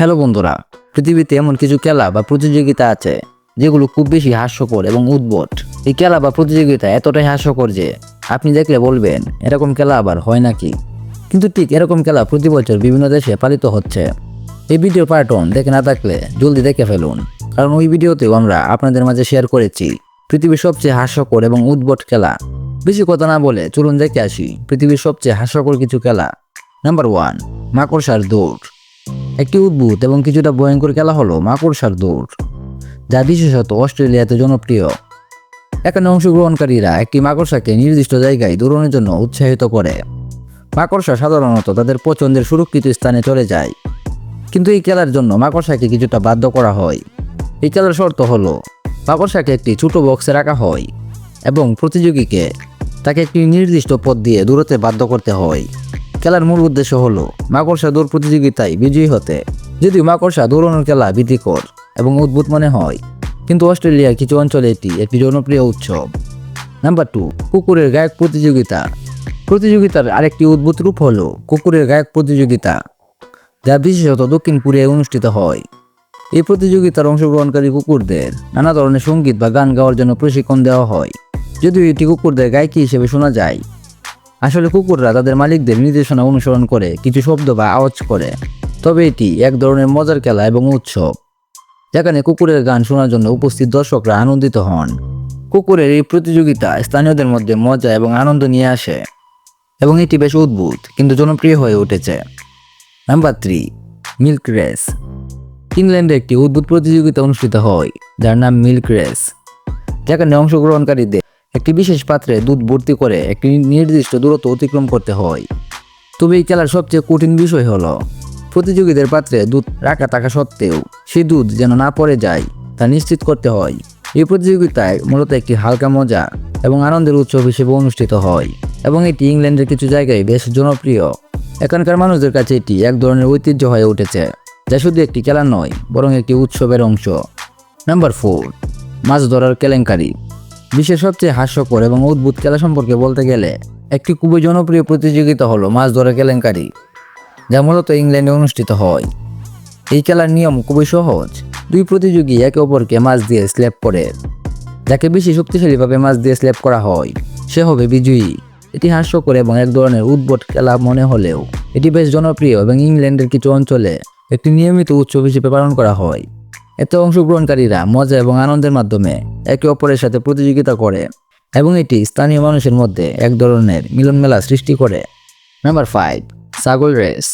Hello বন্ধুরা, পৃথিবীতে এমন কিছু খেলা বা প্রতিযোগিতা আছে যেগুলো খুব বেশি হাস্যকর এবং উদ্ভট। এই খেলা বা প্রতিযোগিতা এতটাই হাস্যকর যে আপনি দেখলে বলবেন এরকম খেলা আবার হয় নাকি। কিন্তু ঠিক এরকম খেলা প্রতি বছর বিভিন্ন দেশে পালিত হচ্ছে। এই ভিডিও পার্ট 1 দেখে না থাকলে জলদি দেখে ফেলুন, কারণ ওই ভিডিওতেও আমরা আপনাদের মাঝে শেয়ার করেছি পৃথিবীর সবচেয়ে হাস্যকর এবং উদ্ভট খেলা। বেশি কথা না বলে চলুন দেখে আসি পৃথিবীর সবচেয়ে হাস্যকর কিছু খেলা। নাম্বার 1, মাকড়সার দৌড়। একটি উদ্ভূত এবং কিছুটা ভয়ঙ্কর খেলা হলো মাকড়সার দৌড়, যা বিশেষত অস্ট্রেলিয়াতে জনপ্রিয়। এখানে অংশগ্রহণকারীরা একটি মাকড়সাকে নির্দিষ্ট জায়গায় দৌড়ানোর জন্য উৎসাহিত করে। মাকড়সা সাধারণত তাদের পছন্দের সুরক্ষিত স্থানে চলে যায়, কিন্তু এই খেলার জন্য মাকড়সাকে কিছুটা বাধ্য করা হয়। এই খেলার শর্ত হলো মাকড়সাকে একটি ছোট বক্সে রাখা হয় এবং প্রতিযোগীকে তাকে একটি নির্দিষ্ট পথ দিয়ে দৌড়াতে বাধ্য করতে হয়। খেলার মূল উদ্দেশ্য হলো মাকড়সা দৌড় প্রতিযোগিতায় বিজয়ী হতে। যদিও মাকড়সা দৌড়ানোর খেলা ভীতিকর এবং অদ্ভুত মনে হয়, কিন্তু অস্ট্রেলিয়ার কিছু অঞ্চলে এটি একটি জনপ্রিয় উৎসব। নাম্বার 2, কুকুরের গায়ক প্রতিযোগিতা। প্রতিযোগিতার আরেকটি উদ্ভুত রূপ হলো কুকুরের গায়ক প্রতিযোগিতা, যা বিশেষত দক্ষিণ কোরিয়ায় অনুষ্ঠিত হয়। এই প্রতিযোগিতার অংশগ্রহণকারী কুকুরদের নানা ধরনের সঙ্গীত বা গান গাওয়ার জন্য প্রশিক্ষণ দেওয়া হয়। যদিও এটি কুকুরদের গায়কি হিসেবে শোনা যায়, আসলে কুকুররা তাদের মালিকদের নির্দেশনা অনুসরণ করে কিছু শব্দ বা আওয়াজ করে। তবে এটি এক ধরনের মজার খেলা এবং উৎসব, যেখানে কুকুরের গান শোনার জন্য উপস্থিত দর্শকরা আনন্দিত হন। কুকুরের এই প্রতিযোগিতা স্থানীয়দের মধ্যে মজা এবং আনন্দ নিয়ে আসে এবং এটি বেশ অদ্ভুত কিন্তু জনপ্রিয় হয়ে উঠেছে। Number 3, milk race. ইংল্যান্ডে একটি অদ্ভুত প্রতিযোগিতা অনুষ্ঠিত হয় যার নাম মিল্ক রেস, যেখানে অংশগ্রহণকারীদের একটি বিশেষ পাত্রে দুধ ভর্তি করে একটি নির্দিষ্ট দূরত্ব অতিক্রম করতে হয়। তবে এই খেলার সবচেয়ে কঠিন বিষয় হলো প্রতিযোগীদের পাত্রে দুধ রাখা থাকা সত্ত্বেও সেই দুধ যেন না পড়ে যায় তা নিশ্চিত করতে হয়। এই প্রতিযোগিতায় মূলত একটি হালকা মজা এবং আনন্দের উৎসব হিসেবে অনুষ্ঠিত হয় এবং এটি ইংল্যান্ডের কিছু জায়গায় বেশ জনপ্রিয়। এখানকার মানুষদের কাছে এটি এক ধরনের ঐতিহ্য হয়ে উঠেছে, যা শুধু একটি খেলা নয় বরং একটি উৎসবের অংশ। নাম্বার 4, মাছ ধরার কেলেঙ্কারি। বিশ্বের সবচেয়ে হাস্যকর এবং অদ্ভুত খেলা সম্পর্কে বলতে গেলে একটি খুবই জনপ্রিয় প্রতিযোগিতা হলো মাছ ধরার কেলেঙ্কারি, যা মূলত ইংল্যান্ডে অনুষ্ঠিত হয়। এই খেলার নিয়ম খুবই সহজ। দুই প্রতিযোগী একে অপরকে মাছ দিয়ে স্ল্যাপ করে। যাকে বেশি শক্তিশালীভাবে মাছ দিয়ে স্ল্যাপ করা হয় সে হবে বিজয়ী। এটি হাস্যকর এবং এক ধরনের উদ্ভট খেলা মনে হলেও এটি বেশ জনপ্রিয় এবং ইংল্যান্ডের কিছু অঞ্চলে একটি নিয়মিত উৎসব হিসেবে পালন করা হয়। এতে অংশগ্রহণকারীরা মজা এবং আনন্দের মাধ্যমে একে অপরের সাথে প্রতিযোগিতা করে এবং এটি স্থানীয় মানুষের মধ্যে এক ধরনের মিলনমেলা সৃষ্টি করে। নাম্বার 5, ছাগল রেস।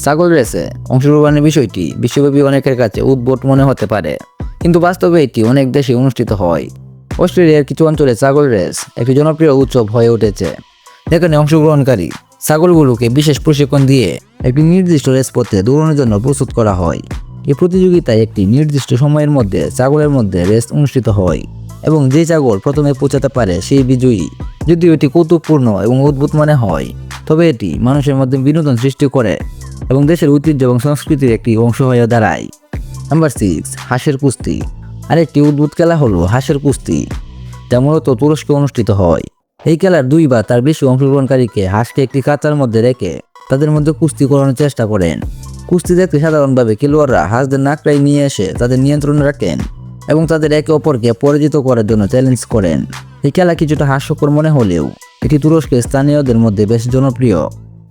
ছাগল রেসে অংশগ্রহণের বিষয়টি বিশ্বব্যাপী অনেকের কাছে উদ্ভট মনে হতে পারে, কিন্তু বাস্তবে এটি অনেক দেশে অনুষ্ঠিত হয়। অস্ট্রেলিয়ার কিছু অঞ্চলে ছাগল রেস একটি জনপ্রিয় উৎসব হয়ে উঠেছে, যেখানে অংশগ্রহণকারী ছাগলগুলোকে বিশেষ প্রশিক্ষণ দিয়ে একটি নির্দিষ্ট রেস পথে দৌড়ানোর জন্য প্রস্তুত করা হয়। এই প্রতিযোগিতায় একটি নির্দিষ্ট সময়ের মধ্যে ছাগলের মধ্যে রেস অনুষ্ঠিত হয় এবং যে ছাগল প্রথমে পৌঁছাতে পারে সেই বিজয়ী। যদিও এটি কৌতুকপূর্ণ এবং অদ্ভুত মনে হয়, তবে এটি মানুষের মধ্যে বিনোদন সৃষ্টি করে এবং দেশের ঐতিহ্য এবং সংস্কৃতির একটি অংশ হয়ে দাঁড়ায়। নাম্বার 6, হাঁসের কুস্তি। আরেকটি উদ্ভুত খেলা হলো হাঁসের কুস্তি, যা মূলত তুরস্কে অনুষ্ঠিত হয়। এই খেলার 2 বা তার বেশি অংশগ্রহণকারীকে হাঁসকে একটি কাঁচার মধ্যে রেখে তাদের মধ্যে কুস্তি করানোর চেষ্টা করেন। কুস্তি দেখতে সাধারণভাবে খেলোয়াড়রা হাঁসদের নাকড়ায় নিয়ে এসে তাদের নিয়ন্ত্রণে রাখেন এবং তাদের একে অপরকে পরাজিত করার জন্য চ্যালেঞ্জ করেন। এই খেলা কিছুটা হাস্যকর মনে হলেও এটি তুরস্কের স্থানীয়দের মধ্যে বেশ জনপ্রিয়।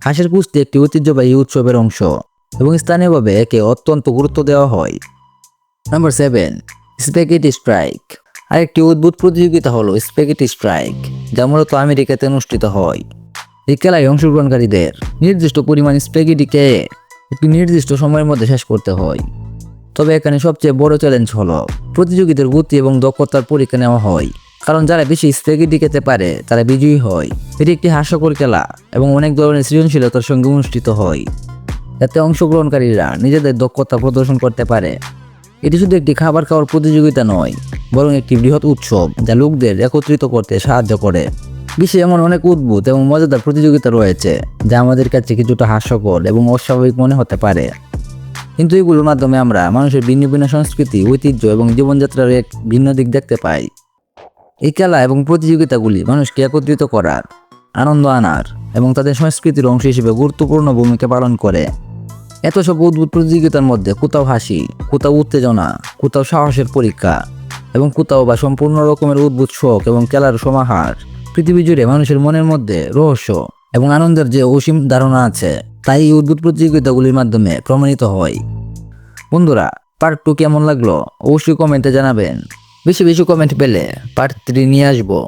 হাঁসের কুস্তি একটি ঐতিহ্যবাহী উৎসবের অংশ এবং স্থানীয়ভাবে একে অত্যন্ত গুরুত্ব দেওয়া হয়। Number 7, spaghetti strike. আরেকটি অদ্ভুত প্রতিযোগিতা হলো স্প্যাগেটি স্ট্রাইক, যা মূলত আমেরিকাতে অনুষ্ঠিত হয়। এই খেলায় অংশগ্রহণকারীদের নির্দিষ্ট পরিমাণ স্প্যাগেটিকে একটি নির্দিষ্ট সময়ের মধ্যে শেষ করতে হয়। তবে এখানে সবচেয়ে বড় চ্যালেঞ্জ হলো প্রতিযোগীদের গতি এবং দক্ষতার পরীক্ষা নেওয়া হয়, কারণ যারা বেশি স্প্যাগেটি খেতে পারে তারা বিজয়ী হয়। এটি একটি হাস্যকর খেলা এবং অনেক ধরনের সৃজনশীলতার সঙ্গে অনুষ্ঠিত হয়, যাতে অংশগ্রহণকারীরা নিজেদের দক্ষতা প্রদর্শন করতে পারে। এটি শুধু একটি খাবার খাওয়ার প্রতিযোগিতা নয় বরং একটি বৃহৎ উৎসব যা লোকদের একত্রিত করতে সাহায্য করে। বিশ্বে এমন অনেক অদ্ভুত এবং মজাদার প্রতিযোগিতা রয়েছে যা আমাদের কাছে কিছুটা হাস্যকর এবং অস্বাভাবিক মনে হতে পারে, কিন্তু এগুলোর মাধ্যমে আমরা মানুষের ভিন্ন ভিন্ন সংস্কৃতি, ঐতিহ্য এবং জীবনযাত্রার এক ভিন্ন দিক দেখতে পাই। এই খেলা এবং প্রতিযোগিতাগুলি মানুষকে একত্রিত করার, আনন্দ আনার এবং তাদের সংস্কৃতির অংশ হিসেবে গুরুত্বপূর্ণ ভূমিকা পালন করে। এত সব অদ্ভুত প্রতিযোগিতার মধ্যে কোথাও হাসি, কোথাও উত্তেজনা, কোথাও সাহসের পরীক্ষা এবং কোথাও বা সম্পূর্ণ রকমের অদ্ভুত শখ এবং খেলার সমাহার। পৃথিবী জুড়ে মানুষের মনের মধ্যে রহস্য এবং আনন্দের যে অসীম ধারণা আছে, তাই এই অদ্ভুত প্রতিযোগিতাগুলির মাধ্যমে প্রমাণিত হয়। বন্ধুরা, পার্ট 2 কেমন লাগলো অবশ্যই কমেন্টে জানাবেন। বেশি বেশি কমেন্ট পেলে পার্ট 3 নিয়ে আসবো।